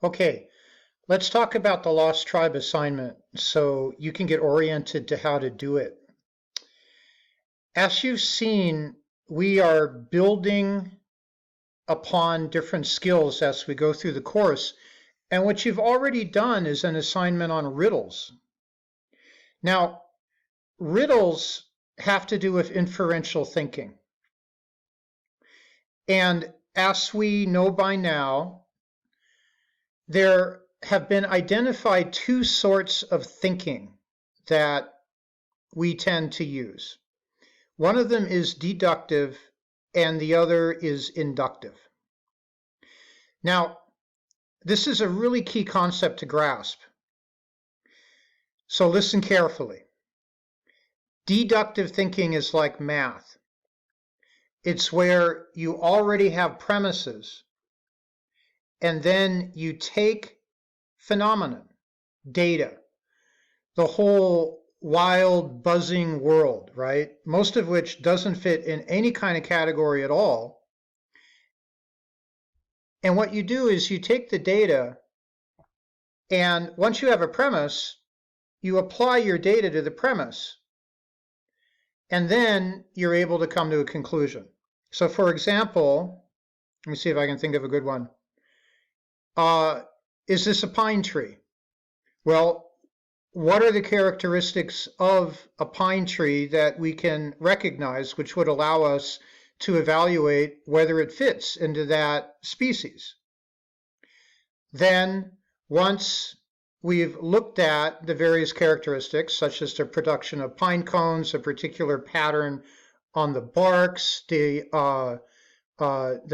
Okay, let's talk about the Lost Tribe assignment so you can get oriented to how to do it. As you've seen, we are building upon different skills as we go through the course. And what you've already done is an assignment on riddles. Now, riddles have to do with inferential thinking. And as we know by now, there have been identified two sorts of thinking that we tend to use. One of them is deductive and the other is inductive. Now, this is a really key concept to grasp. So listen carefully. Deductive thinking is like math. It's where you already have premises and then you take phenomenon, data, the whole wild buzzing world, right? Most of which doesn't fit in any kind of category at all. And what you do is you take the data, and once you have a premise, you apply your data to the premise, and then you're able to come to a conclusion. So for example, let me see if I can think of a good one. Is this a pine tree? Well, what are the characteristics of a pine tree that we can recognize, which would allow us to evaluate whether it fits into that species? Then, once we've looked at the various characteristics, such as the production of pine cones, a particular pattern on the barks, the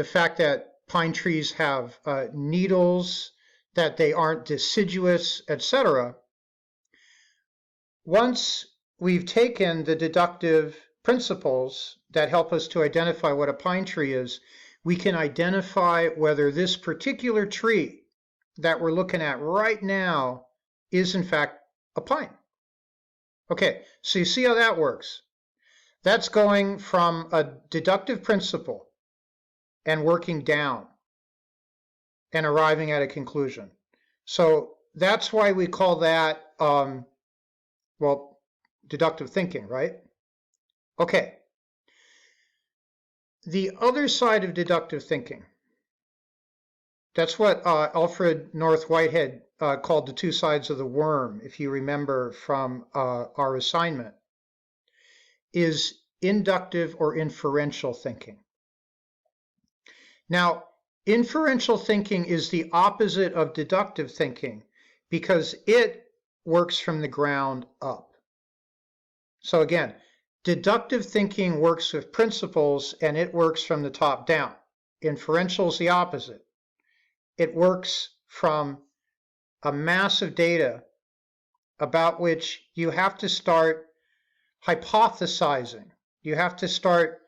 fact that pine trees have needles, that they aren't deciduous, etc. Once we've taken the deductive principles that help us to identify what a pine tree is, we can identify whether this particular tree that we're looking at right now is in fact a pine. Okay, so you see how that works. That's going from a deductive principle and working down and arriving at a conclusion. So that's why we call that, well, deductive thinking, right? Okay. The other side of deductive thinking, that's what Alfred North Whitehead called the two sides of the worm, if you remember from our assignment, is inductive or inferential thinking. Now, inferential thinking is the opposite of deductive thinking because it works from the ground up. So again, deductive thinking works with principles and it works from the top down. Inferential is the opposite. It works from a mass of data about which you have to start hypothesizing. You have to start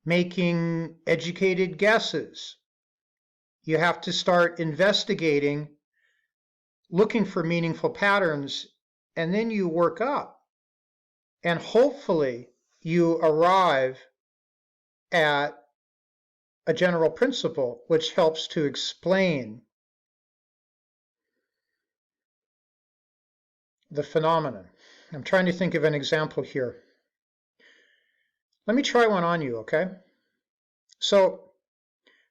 making educated guesses. You have to start investigating, looking for meaningful patterns, and then you work up. And hopefully you arrive at a general principle which helps to explain the phenomenon. I'm trying to think of an example here. Let me try one on you, okay? So,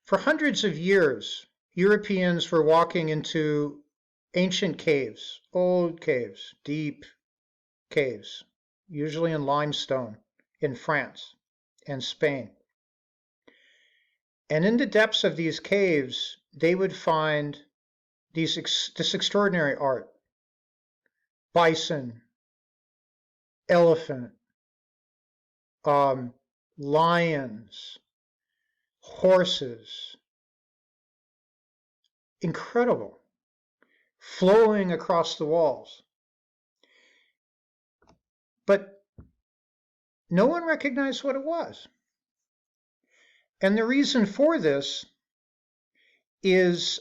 for hundreds of years, Europeans were walking into ancient caves, old caves, deep caves, usually in limestone, in France and Spain. And in the depths of these caves, they would find this extraordinary art. Bison, elephant, lions, horses, incredible, flowing across the walls. But no one recognized what it was. And the reason for this is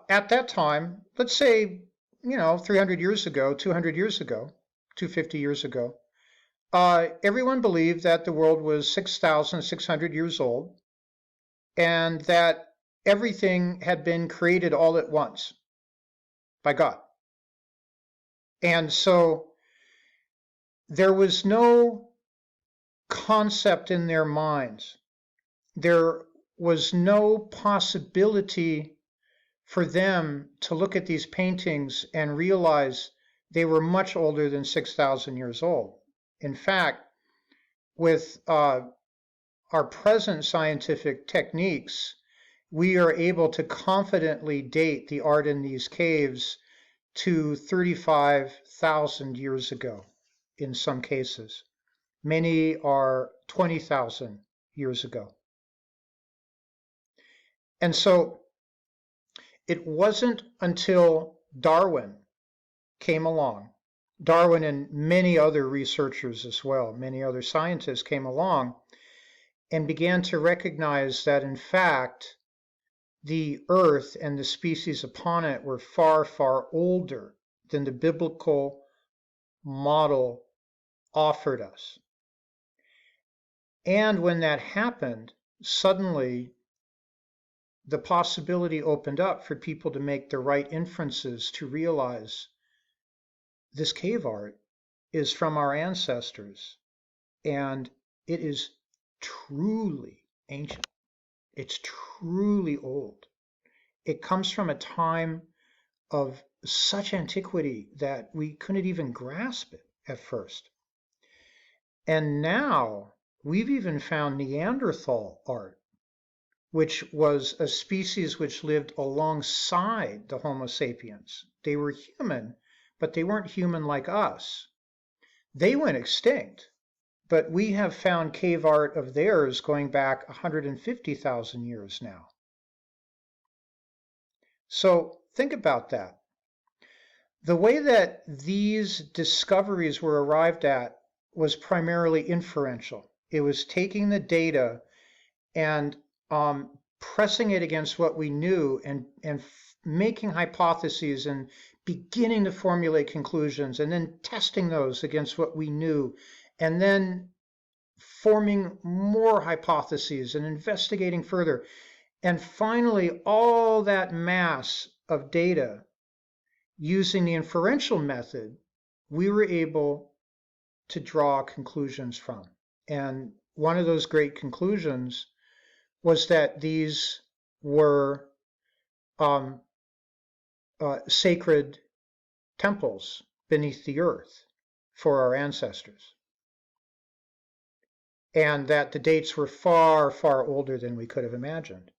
at that time, let's say, 300 years ago, 200 years ago, 250 years ago, everyone believed that the world was 6,600 years old and that everything had been created all at once. by God. And so there was no concept in their minds. There was no possibility for them to look at these paintings and realize they were much older than 6,000 years old. In fact, with our present scientific techniques, we are able to confidently date the art in these caves to 35,000 years ago in some cases. Many are 20,000 years ago. And so it wasn't until Darwin came along, Darwin and many other researchers as well, many other scientists came along and began to recognize that in fact the earth and the species upon it were far, far older than the biblical model offered us. And when that happened, suddenly the possibility opened up for people to make the right inferences to realize this cave art is from our ancestors and it is truly ancient. It's truly old. It comes from a time of such antiquity that we couldn't even grasp it at first. And now we've even found Neanderthal art, which was a species which lived alongside the Homo sapiens. They were human, but they weren't human like us. They went extinct, but we have found cave art of theirs going back 150,000 years now. So think about that. The way that these discoveries were arrived at was primarily inferential. It was taking the data and pressing it against what we knew and making hypotheses and beginning to formulate conclusions and then testing those against what we knew and then forming more hypotheses and investigating further. And finally, all that mass of data using the inferential method, we were able to draw conclusions from. And one of those great conclusions was that these were sacred temples beneath the earth for our ancestors. And that the dates were far, far older than we could have imagined.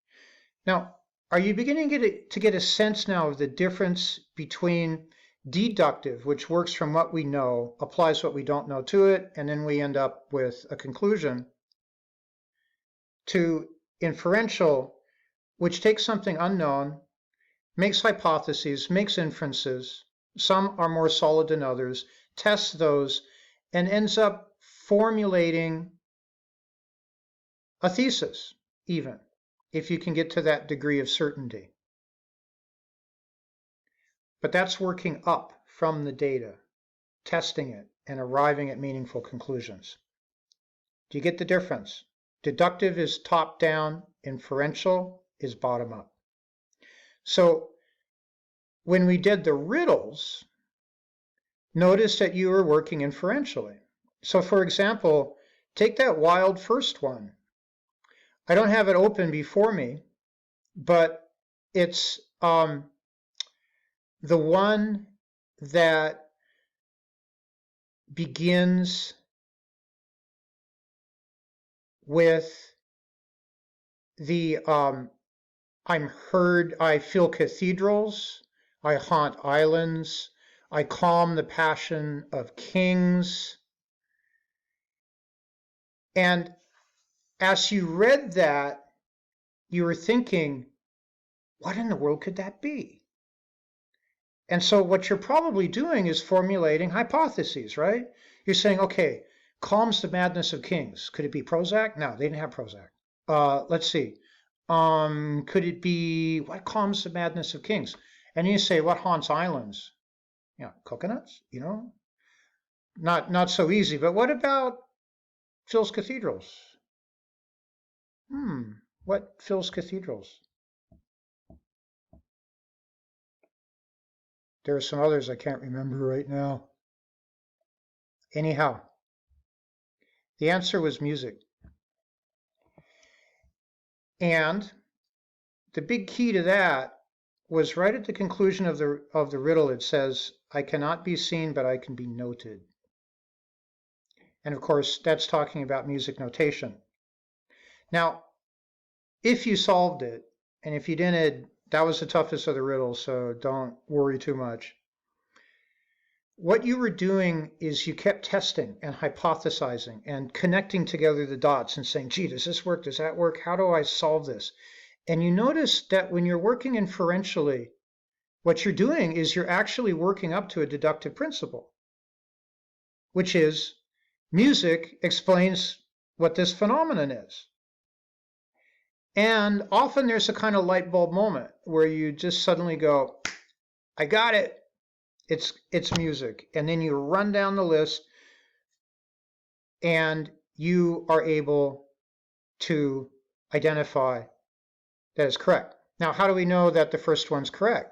Now, are you beginning to get a sense now of the difference between deductive, which works from what we know, applies what we don't know to it, and then we end up with a conclusion, to inferential, which takes something unknown, makes hypotheses, makes inferences, some are more solid than others, tests those, and ends up formulating a thesis, even, if you can get to that degree of certainty. But that's working up from the data, testing it, and arriving at meaningful conclusions. Do you get the difference? Deductive is top-down, inferential is bottom-up. So when we did the riddles, notice that you were working inferentially. So for example, take that wild first one. I don't have it open before me, but it's the one that begins with the I fill cathedrals, I haunt islands, I calm the passion of kings. And as you read that, you were thinking, what in the world could that be? And so what you're probably doing is formulating hypotheses, right? You're saying, okay, calms the madness of kings. Could it be Prozac? No, they didn't have Prozac. Let's see. Could it be, what calms the madness of kings? And you say, what haunts islands? Yeah, coconuts, you know? Not so easy, but what about fills cathedrals? What fills cathedrals? There are some others I can't remember right now. Anyhow, the answer was music. And the big key to that was right at the conclusion of the riddle. It says, I cannot be seen, but I can be noted. And of course, that's talking about music notation. Now, if you solved it, and if you didn't, that was the toughest of the riddles, so don't worry too much. What you were doing is you kept testing and hypothesizing and connecting together the dots and saying, gee, does this work? Does that work? How do I solve this? And you notice that when you're working inferentially, what you're doing is you're actually working up to a deductive principle, which is music explains what this phenomenon is. And often there's a kind of light bulb moment where you just suddenly go, I got it. It's music. And then you run down the list and you are able to identify that is correct. Now, how do we know that the first one's correct?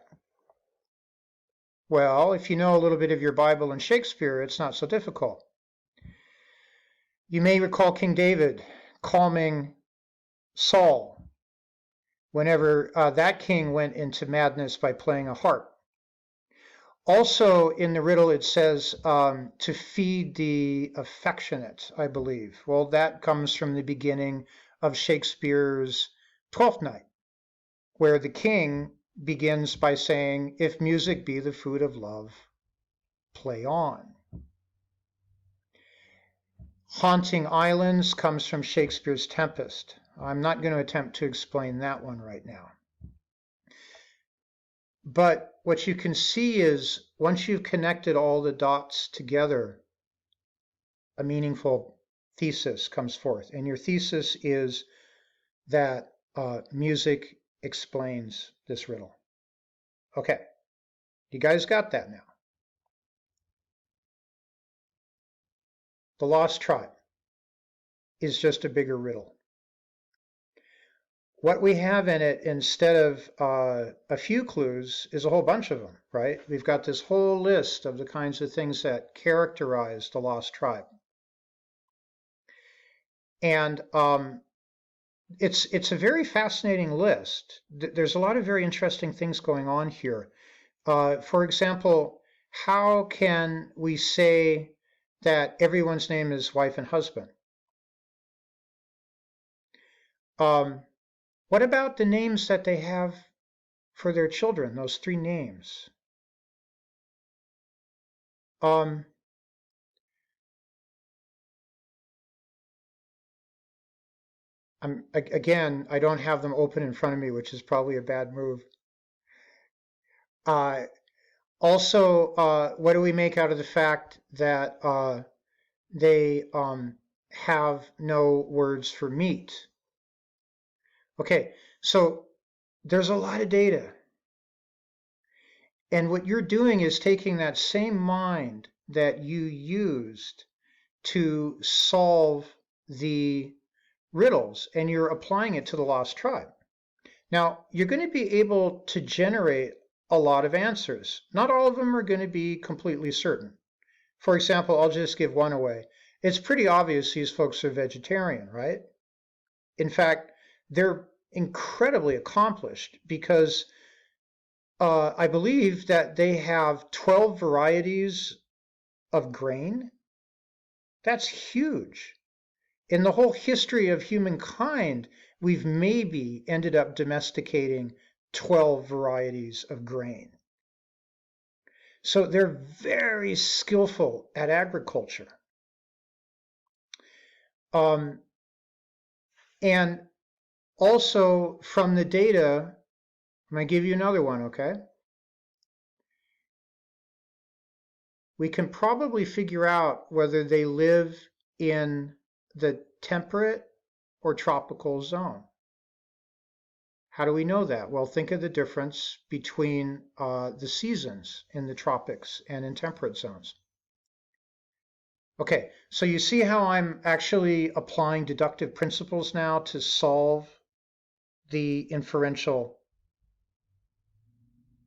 Well, if you know a little bit of your Bible and Shakespeare, it's not so difficult. You may recall King David calming Saul whenever that king went into madness by playing a harp. Also in the riddle, it says to feed the affectionate, I believe. Well, that comes from the beginning of Shakespeare's Twelfth Night, where the king begins by saying, if music be the food of love, play on. Haunting islands comes from Shakespeare's Tempest. I'm not going to attempt to explain that one right now. But what you can see is once you've connected all the dots together, a meaningful thesis comes forth. And your thesis is that music explains this riddle. Okay, you guys got that now. The Lost Tribe is just a bigger riddle. What we have in it, instead of a few clues, is a whole bunch of them, right? We've got this whole list of the kinds of things that characterize the Lost Tribe. And it's a very fascinating list. There's a lot of very interesting things going on here. For example, how can we say that everyone's name is wife and husband? What about the names that they have for their children, those three names? Again, I don't have them open in front of me, which is probably a bad move. Also, what do we make out of the fact that they have no words for meat? Okay, so there's a lot of data. And what you're doing is taking that same mind that you used to solve the riddles and you're applying it to the Lost Tribe. Now, you're going to be able to generate a lot of answers. Not all of them are going to be completely certain. For example, I'll just give one away. It's pretty obvious these folks are vegetarian, right? In fact, they're incredibly accomplished because I believe that they have 12 varieties of grain. That's huge. In the whole history of humankind, we've maybe ended up domesticating 12 varieties of grain. So they're very skillful at agriculture. And also from the data, I'm going to give you another one, okay? We can probably figure out whether they live in the temperate or tropical zone. How do we know that? Well, think of the difference between the seasons in the tropics and in temperate zones. Okay, so you see how I'm actually applying deductive principles now to solve the inferential